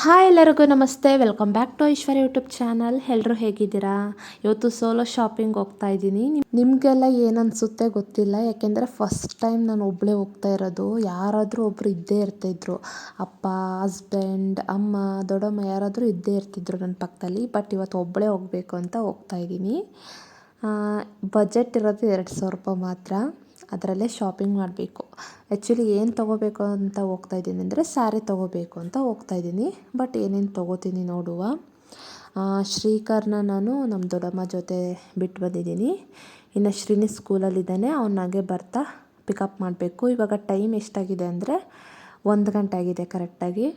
Hi ಎಲ್ಲರಿಗೂ ನಮಸ್ತೆ, welcome back to Aishwarya YouTube channel. ಎಲ್ಲರೂ ಹೇಗಿದ್ದೀರಾ? ಇವತ್ತು ಸೋಲೋ ಶಾಪಿಂಗ್ ಹೋಗ್ತಾ ಇದ್ದೀನಿ. ನಿಮಗೆಲ್ಲ ಏನು ಅನಿಸುತ್ತೆ ಗೊತ್ತಿಲ್ಲ, ಯಾಕೆಂದರೆ ಫಸ್ಟ್ ಟೈಮ್ ನಾನು ಒಬ್ಬಳೇ ಹೋಗ್ತಾ ಇರೋದು. ಯಾರಾದರೂ ಒಬ್ಬರು ಇದ್ದೇ ಇರ್ತಿದ್ರು, ಅಪ್ಪ, ಹಸ್ಬೆಂಡ್, ಅಮ್ಮ, ದೊಡ್ಡಮ್ಮ ಯಾರಾದರೂ ಇದ್ದೇ ಇರ್ತಿದ್ರು ನನ್ನ ಪಕ್ಕದಲ್ಲಿ. ಬಟ್ ಇವತ್ತು ಒಬ್ಬಳೇ ಹೋಗಬೇಕು ಅಂತ ಹೋಗ್ತಾ ಇದ್ದೀನಿ. ಬಜೆಟ್ ಇರೋದು 2,000 ರೂಪಾಯಿ ಮಾತ್ರ. ಅದರಲ್ಲೇ ಶಾಪಿಂಗ್ ಮಾಡಬೇಕು. ಆ್ಯಕ್ಚುಲಿ ಏನು ತೊಗೋಬೇಕು ಅಂತ ಹೋಗ್ತಾ ಇದ್ದೀನಿ ಅಂದರೆ ಸ್ಯಾರಿ ತೊಗೋಬೇಕು ಅಂತ ಹೋಗ್ತಾ ಇದ್ದೀನಿ. ಬಟ್ ಏನೇನು ತೊಗೋತೀನಿ ನೋಡುವ. ಶ್ರೀಕರ್ನ ನಾನು ನಮ್ಮ ದೊಡ್ಡಮ್ಮ ಜೊತೆ ಬಿಟ್ಟು ಬಂದಿದ್ದೀನಿ. ಇನ್ನು ಶ್ರೀನಿ ಸ್ಕೂಲಲ್ಲಿದ್ದಾನೆ, ಅವನಾಗೆ ಬರ್ತಾ ಪಿಕಪ್ ಮಾಡಬೇಕು. ಇವಾಗ ಟೈಮ್ ಎಷ್ಟಾಗಿದೆ ಅಂದರೆ 1 ಗಂಟೆ ಆಗಿದೆ ಕರೆಕ್ಟಾಗಿ.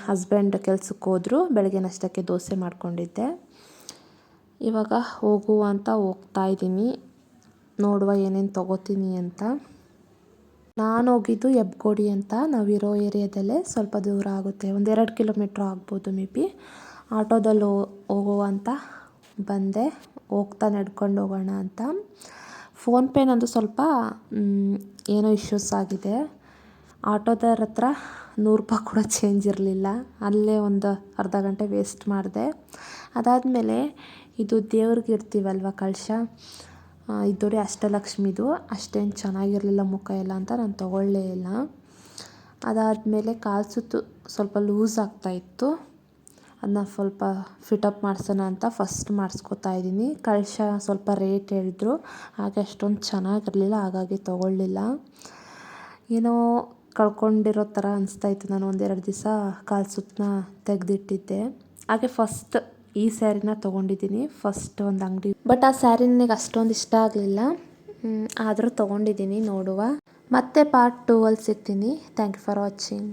ಹಸ್ಬೆಂಡ್ ಕೆಲ್ಸಕ್ಕೆ ಹೋದರು. ಬೆಳಗ್ಗೆ ನಾಷ್ಟಕ್ಕೆ ದೋಸೆ ಮಾಡ್ಕೊಂಡಿದ್ದೆ. ಇವಾಗ ಹೋಗುವ ಅಂತ ಹೋಗ್ತಾ ಇದ್ದೀನಿ. ನೋಡುವ ಏನೇನು ತೊಗೋತೀನಿ ಅಂತ. ನಾನು ಹೋಗಿದ್ದು ಹೆಬ್ಗೋಡಿ ಅಂತ, ನಾವಿರೋ ಏರಿಯಾದಲ್ಲೇ ಸ್ವಲ್ಪ ದೂರ ಆಗುತ್ತೆ, 1-2 ಕಿಲೋಮೀಟ್ರ್ ಆಗ್ಬೋದು ಮೇ ಬಿ. ಆಟೋದಲ್ಲಿ ಹೋಗುವ ಅಂತ ಬಂದೆ, ಹೋಗ್ತಾ ನಡ್ಕೊಂಡು ಹೋಗೋಣ ಅಂತ. ಫೋನ್ಪೇ ನಂದು ಸ್ವಲ್ಪ ಏನೋ ಇಶ್ಯೂಸ್ ಆಗಿದೆ. ಆಟೋದವ್ರ ಹತ್ರ 100 ರೂಪಾಯಿ ಕೂಡ ಚೇಂಜ್ ಇರಲಿಲ್ಲ. ಅಲ್ಲೇ ಒಂದು ಅರ್ಧ ಗಂಟೆ ವೇಸ್ಟ್ ಮಾಡಿದೆ. ಅದಾದಮೇಲೆ ಇದು ದೇವ್ರಿಗೆ ಇಡ್ತೀವಲ್ವ ಕಳಶ, ಇದು ನೋಡಿ ಅಷ್ಟಲಕ್ಷ್ಮಿದು, ಅಷ್ಟೇನು ಚೆನ್ನಾಗಿರಲಿಲ್ಲ ಮುಖ ಎಲ್ಲ ಅಂತ ನಾನು ತೊಗೊಳ್ಳೇ ಇಲ್ಲ. ಅದಾದಮೇಲೆ ಕಾಲು ಸುತ್ತು ಸ್ವಲ್ಪ ಲೂಸ್ ಆಗ್ತಾಯಿತ್ತು, ಅದನ್ನ ಸ್ವಲ್ಪ ಫಿಟಪ್ ಮಾಡಿಸೋಣ ಅಂತ ಫಸ್ಟ್ ಮಾಡಿಸ್ಕೊತಾ ಇದ್ದೀನಿ. ಕಳಶ ಸ್ವಲ್ಪ ರೇಟ್ ಹೇಳಿದ್ರು, ಹಾಗೆ ಅಷ್ಟೊಂದು ಚೆನ್ನಾಗಿರಲಿಲ್ಲ, ಹಾಗಾಗಿ ತೊಗೊಳ್ಳಿಲ್ಲ. ಏನೋ ಕಳ್ಕೊಂಡಿರೋ ಥರ ಅನಿಸ್ತಾಯಿತ್ತು. ನಾನು 1-2 ದಿವಸ ಕಾಲು ಸುತ್ತನ್ನ ತೆಗೆದಿಟ್ಟಿದ್ದೆ. ಹಾಗೆ ಫಸ್ಟ್ ಈ ಸ್ಯಾರಿನ ತೊಗೊಂಡಿದ್ದೀನಿ, ಫಸ್ಟ್ ಒಂದು ಅಂಗಡಿ. ಬಟ್ ಆ ಸ್ಯಾರಿ ನನಗೆ ಅಷ್ಟೊಂದು ಇಷ್ಟ ಆಗಲಿಲ್ಲ, ಆದರೂ ತೊಗೊಂಡಿದ್ದೀನಿ. ನೋಡುವ, ಮತ್ತೆ ಪಾರ್ಟ್ 2 ಅಲ್ಲಿ ಸಿಗ್ತೀನಿ. Thank you for watching.